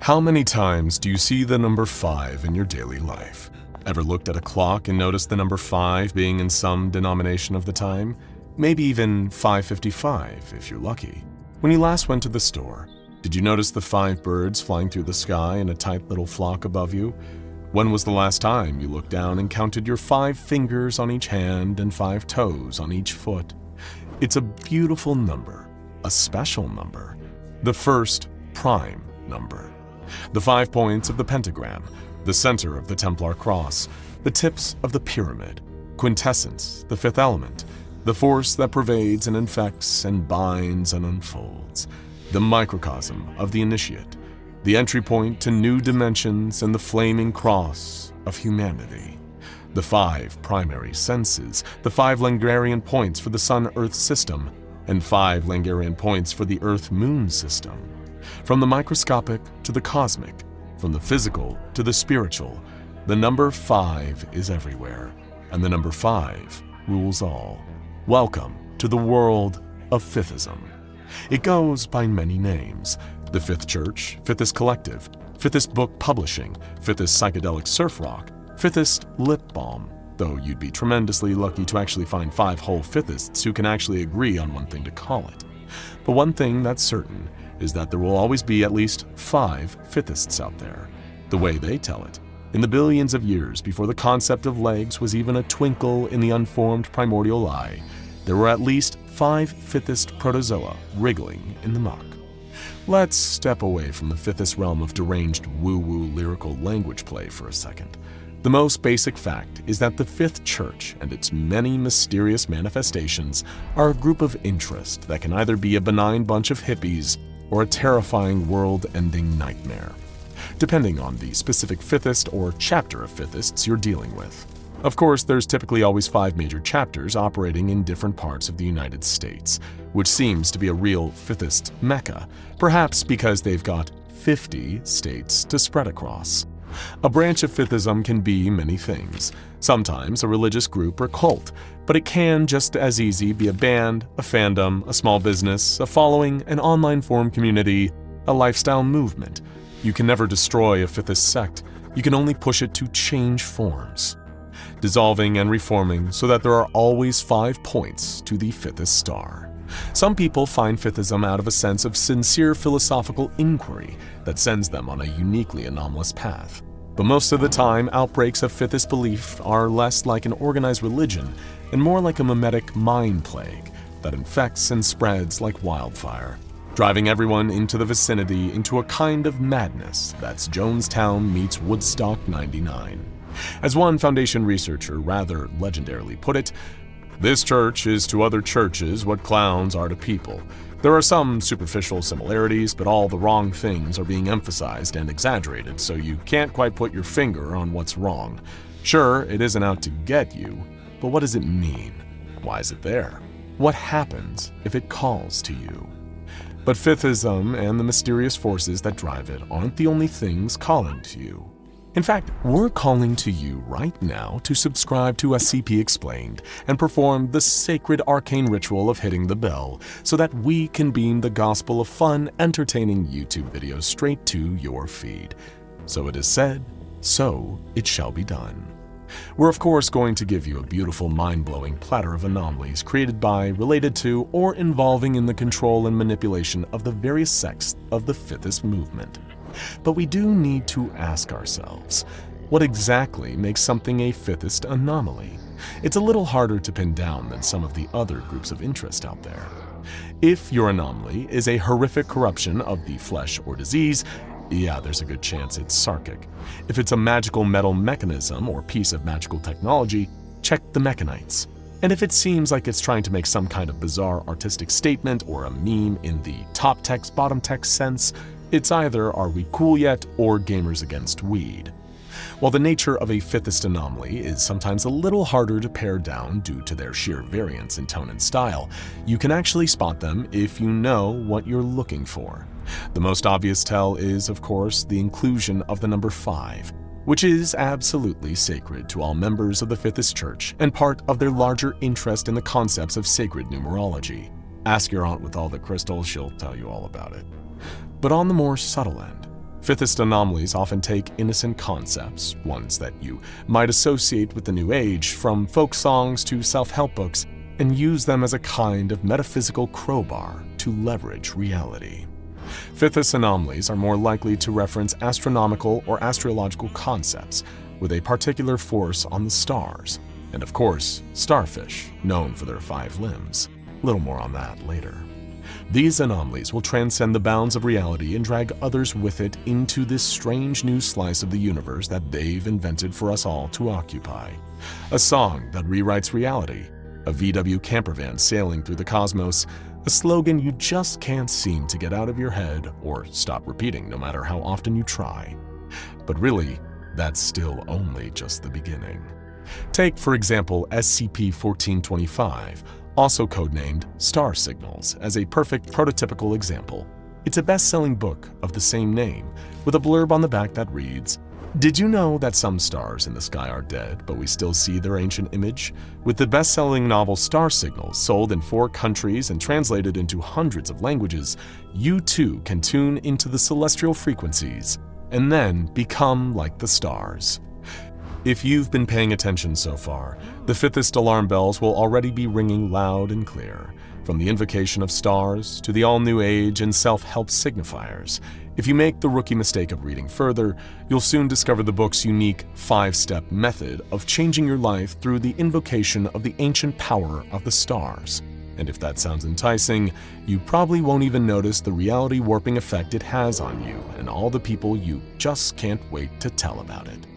How many times do you see the number 5 in your daily life? Ever looked at a clock and noticed the number 5 being in some denomination of the time? Maybe even 5:55 if you're lucky. When you last went to the store, did you notice the 5 birds flying through the sky in a tight little flock above you? When was the last time you looked down and counted your 5 fingers on each hand and 5 toes on each foot? It's a beautiful number, a special number, the first prime number. The 5 points of the pentagram, the center of the Templar cross, the tips of the pyramid, quintessence, the 5th element, the force that pervades and infects and binds and unfolds, the microcosm of the initiate, the entry point to new dimensions and the flaming cross of humanity. The 5 primary senses, the 5 Langarian points for the Sun-Earth system, and 5 Langarian points for the Earth-Moon system. From the microscopic to the cosmic, from the physical to the spiritual, the number 5 is everywhere, and the number 5 rules all. Welcome to the world of Fifthism. It goes by many names: the Fifth Church, Fifthist Collective, Fifthist Book Publishing, Fifthist Psychedelic Surf Rock, Fifthist Lip Balm, though you'd be tremendously lucky to actually find 5 whole Fifthists who can actually agree on one thing to call it. But one thing that's certain is that there will always be at least 5 Fifthists out there. The way they tell it, in the billions of years before the concept of legs was even a twinkle in the unformed primordial eye, there were at least 5 Fifthist protozoa wriggling in the muck. Let's step away from the Fifthist realm of deranged woo-woo lyrical language play for a second. The most basic fact is that the Fifth Church and its many mysterious manifestations are a group of interest that can either be a benign bunch of hippies or a terrifying world-ending nightmare, depending on the specific Fifthist or chapter of Fifthists you're dealing with. Of course, there's typically always 5 major chapters operating in different parts of the United States, which seems to be a real Fifthist mecca, perhaps because they've got 50 states to spread across. A branch of Fifthism can be many things, sometimes a religious group or cult, but it can just as easy be a band, a fandom, a small business, a following, an online forum community, a lifestyle movement. You can never destroy a Fifthist sect, you can only push it to change forms, dissolving and reforming so that there are always 5 points to the Fifthist star. Some people find Fifthism out of a sense of sincere philosophical inquiry that sends them on a uniquely anomalous path. But most of the time, outbreaks of Fifthist belief are less like an organized religion and more like a memetic mind plague that infects and spreads like wildfire, driving everyone into the vicinity into a kind of madness that's Jonestown meets Woodstock 99. As one Foundation researcher rather legendarily put it, "This church is to other churches what clowns are to people. There are some superficial similarities, but all the wrong things are being emphasized and exaggerated, so you can't quite put your finger on what's wrong. Sure, it isn't out to get you, but what does it mean? Why is it there? What happens if it calls to you?" But Fifthism and the mysterious forces that drive it aren't the only things calling to you. In fact, we're calling to you right now to subscribe to SCP Explained and perform the sacred arcane ritual of hitting the bell so that we can beam the gospel of fun, entertaining YouTube videos straight to your feed. So it is said, so it shall be done. We're of course going to give you a beautiful, mind-blowing platter of anomalies created by, related to, or involving in the control and manipulation of the various sects of the Fifthist movement. But we do need to ask ourselves, what exactly makes something a Fifthist anomaly? It's a little harder to pin down than some of the other groups of interest out there. If your anomaly is a horrific corruption of the flesh or disease, yeah, there's a good chance it's sarkic. If it's a magical metal mechanism or piece of magical technology, check the mechanites. And if it seems like it's trying to make some kind of bizarre artistic statement or a meme in the top text, bottom text sense, it's either "Are we cool yet?" or "Gamers against weed." While the nature of a Fifthist anomaly is sometimes a little harder to pare down due to their sheer variance in tone and style, you can actually spot them if you know what you're looking for. The most obvious tell is, of course, the inclusion of the number 5, which is absolutely sacred to all members of the Fifthist Church and part of their larger interest in the concepts of sacred numerology. Ask your aunt with all the crystals, she'll tell you all about it. But on the more subtle end, Fifthist anomalies often take innocent concepts, ones that you might associate with the New Age, from folk songs to self-help books, and use them as a kind of metaphysical crowbar to leverage reality. Fifthist anomalies are more likely to reference astronomical or astrological concepts, with a particular force on the stars, and of course, starfish, known for their 5 limbs. Little more on that later. These anomalies will transcend the bounds of reality and drag others with it into this strange new slice of the universe that they've invented for us all to occupy. A song that rewrites reality, a VW campervan sailing through the cosmos, a slogan you just can't seem to get out of your head or stop repeating no matter how often you try. But really, that's still only just the beginning. Take, for example, SCP-1425, also codenamed Star Signals, as a perfect prototypical example. It's a best-selling book of the same name, with a blurb on the back that reads, "Did you know that some stars in the sky are dead, but we still see their ancient image?" With the best-selling novel Star Signals sold in 4 countries and translated into hundreds of languages, you too can tune into the celestial frequencies and then become like the stars. If you've been paying attention so far, the Fifthist alarm bells will already be ringing loud and clear, from the invocation of stars to the all-new age and self-help signifiers. If you make the rookie mistake of reading further, you'll soon discover the book's unique 5-step method of changing your life through the invocation of the ancient power of the stars. And if that sounds enticing, you probably won't even notice the reality warping effect it has on you and all the people you just can't wait to tell about it.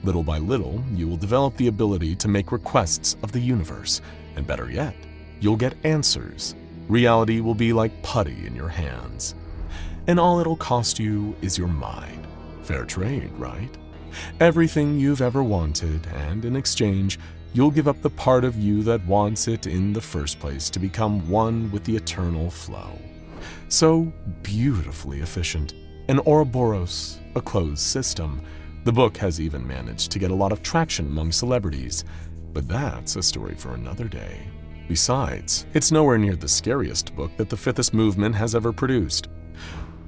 Little by little, you will develop the ability to make requests of the universe, and better yet, you'll get answers. Reality will be like putty in your hands. And all it'll cost you is your mind. Fair trade, right? Everything you've ever wanted, and in exchange, you'll give up the part of you that wants it in the first place to become one with the eternal flow. So beautifully efficient. An Ouroboros, a closed system. The book has even managed to get a lot of traction among celebrities, but that's a story for another day. Besides, it's nowhere near the scariest book that the Fifthist movement has ever produced.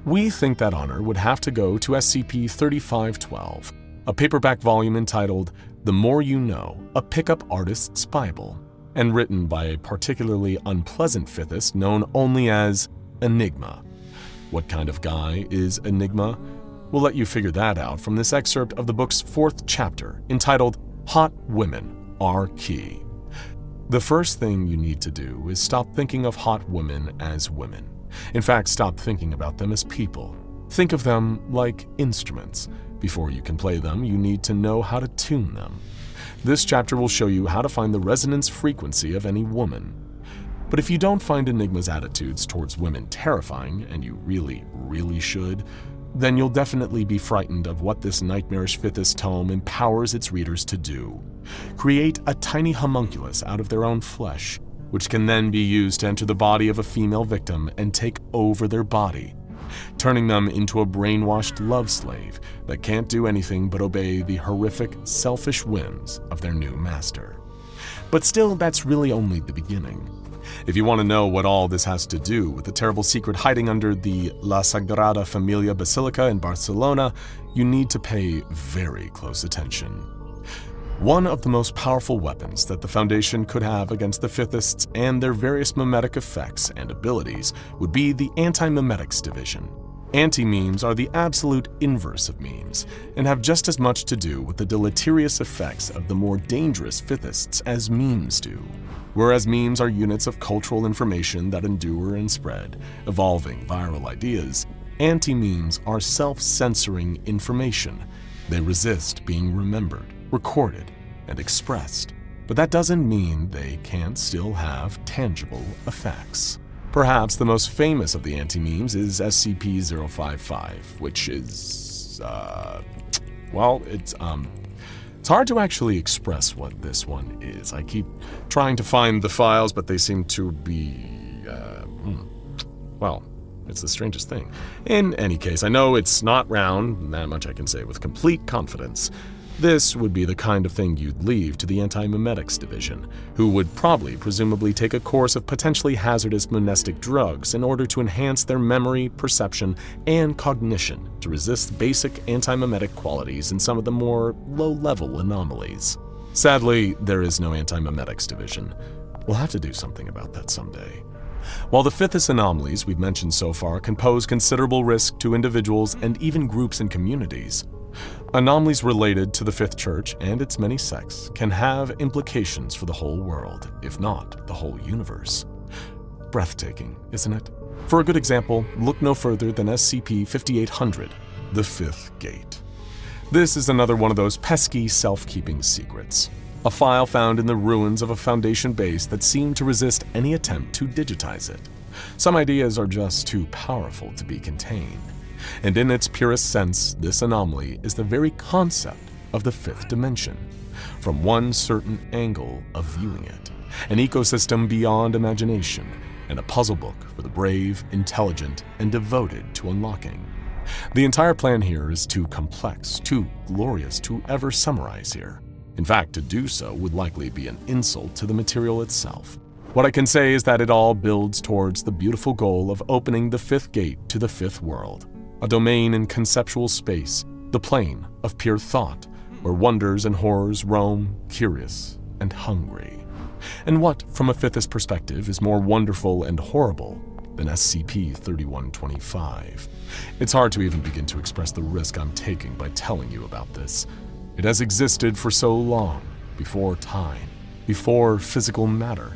We think that honor would have to go to SCP-3512, a paperback volume entitled The More You Know, a Pickup Artist's Bible, and written by a particularly unpleasant Fifthist known only as Enigma. What kind of guy is Enigma? We'll let you figure that out from this excerpt of the book's 4th chapter, entitled Hot Women Are Key. The first thing you need to do is stop thinking of hot women as women. In fact, stop thinking about them as people. Think of them like instruments. Before you can play them, you need to know how to tune them. This chapter will show you how to find the resonance frequency of any woman. But if you don't find Enigma's attitudes towards women terrifying, and you really should, then you'll definitely be frightened of what this nightmarish Fifthist tome empowers its readers to do. Create a tiny homunculus out of their own flesh, which can then be used to enter the body of a female victim and take over their body, turning them into a brainwashed love slave that can't do anything but obey the horrific, selfish whims of their new master. But still, that's really only the beginning. If you want to know what all this has to do with the terrible secret hiding under the La Sagrada Familia Basilica in Barcelona, you need to pay very close attention. One of the most powerful weapons that the Foundation could have against the Fifthists and their various memetic effects and abilities would be the anti-memetics division. Anti-memes are the absolute inverse of memes, and have just as much to do with the deleterious effects of the more dangerous Fifthists as memes do. Whereas memes are units of cultural information that endure and spread, evolving viral ideas, anti-memes are self-censoring information. They resist being remembered, recorded, and expressed. But that doesn't mean they can't still have tangible effects. Perhaps the most famous of the anti-memes is SCP-055, which is, it's hard to actually express what this one is. I keep trying to find the files, but they seem to be, it's the strangest thing. In any case, I know it's not round, that much I can say with complete confidence. This would be the kind of thing you'd leave to the anti-memetics division, who would presumably take a course of potentially hazardous monastic drugs in order to enhance their memory, perception, and cognition to resist basic anti-memetic qualities in some of the more low-level anomalies. Sadly, there is no anti-memetics division. We'll have to do something about that someday. While the Fifthist anomalies we've mentioned so far can pose considerable risk to individuals and even groups and communities, anomalies related to the Fifth Church and its many sects can have implications for the whole world, if not the whole universe. Breathtaking, isn't it? For a good example, look no further than SCP-5800, the Fifth Gate. This is another one of those pesky self-keeping secrets. A file found in the ruins of a Foundation base that seemed to resist any attempt to digitize it. Some ideas are just too powerful to be contained. And in its purest sense, this anomaly is the very concept of the fifth dimension, from one certain angle of viewing it, an ecosystem beyond imagination, and a puzzle book for the brave, intelligent, and devoted to unlocking. The entire plan here is too complex, too glorious to ever summarize here. In fact, to do so would likely be an insult to the material itself. What I can say is that it all builds towards the beautiful goal of opening the fifth gate to the fifth world, a domain in conceptual space, the plane of pure thought, where wonders and horrors roam, curious and hungry. And what, from a Fifthist perspective, is more wonderful and horrible than SCP-3125? It's hard to even begin to express the risk I'm taking by telling you about this. It has existed for so long, before time, before physical matter,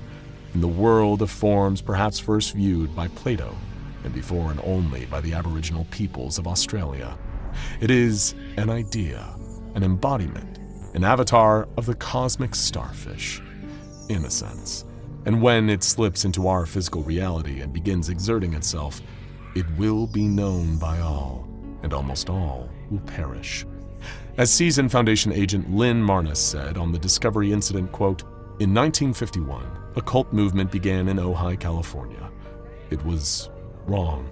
in the world of forms perhaps first viewed by Plato, and before and only by the Aboriginal peoples of Australia. It is an idea, an embodiment, an avatar of the cosmic starfish, in a sense. And when it slips into our physical reality and begins exerting itself, it will be known by all, and almost all will perish. As seasoned Foundation agent Lynn Marnus said on the Discovery incident, quote, "In 1951, a cult movement began in Ojai, California. It was wrong.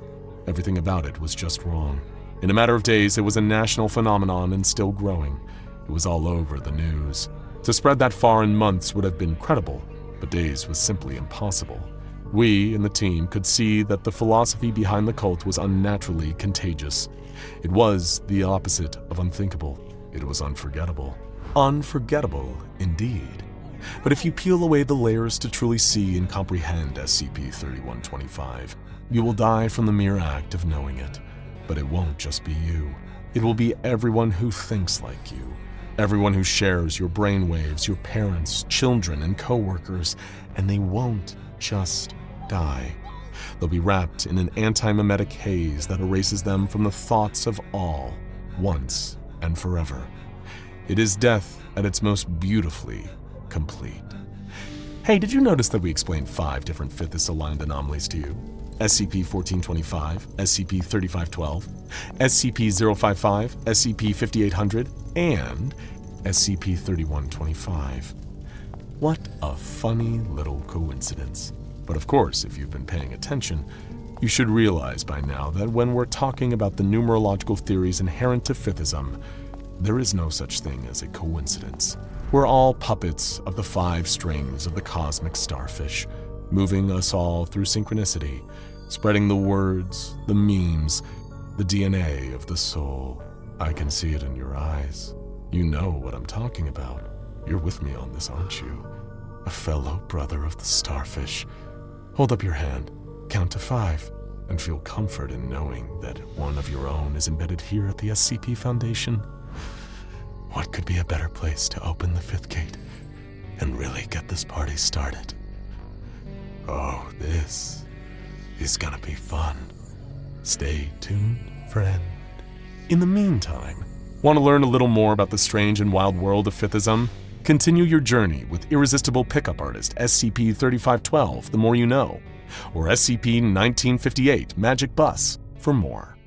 Everything about it was just wrong. In a matter of days, it was a national phenomenon and still growing. It was all over the news. To spread that far in months would have been credible, but days was simply impossible. We in the team could see that the philosophy behind the cult was unnaturally contagious. It was the opposite of unthinkable. It was unforgettable. Unforgettable, indeed. But if you peel away the layers to truly see and comprehend SCP-3125, you will die from the mere act of knowing it. But it won't just be you. It will be everyone who thinks like you. Everyone who shares your brainwaves, your parents, children, and co-workers, and they won't just die. They'll be wrapped in an anti-memetic haze that erases them from the thoughts of all, once and forever. It is death at its most beautifully complete. Hey, did you notice that we explained 5 different Fifthist-aligned anomalies to you? SCP-1425, SCP-3512, SCP-055, SCP-5800, and SCP-3125. What a funny little coincidence. But of course, if you've been paying attention, you should realize by now that when we're talking about the numerological theories inherent to Fiftism, there is no such thing as a coincidence. We're all puppets of the 5 strings of the cosmic starfish, moving us all through synchronicity, spreading the words, the memes, the DNA of the soul. I can see it in your eyes. You know what I'm talking about. You're with me on this, aren't you? A fellow brother of the starfish. Hold up your hand, count to 5, and feel comfort in knowing that one of your own is embedded here at the SCP Foundation. What could be a better place to open the 5th gate and really get this party started? Oh, this is gonna be fun. Stay tuned, friend. In the meantime, want to learn a little more about the strange and wild world of Fiftism? Continue your journey with irresistible pickup artist SCP-3512, The More You Know, or SCP-1958, Magic Bus, for more.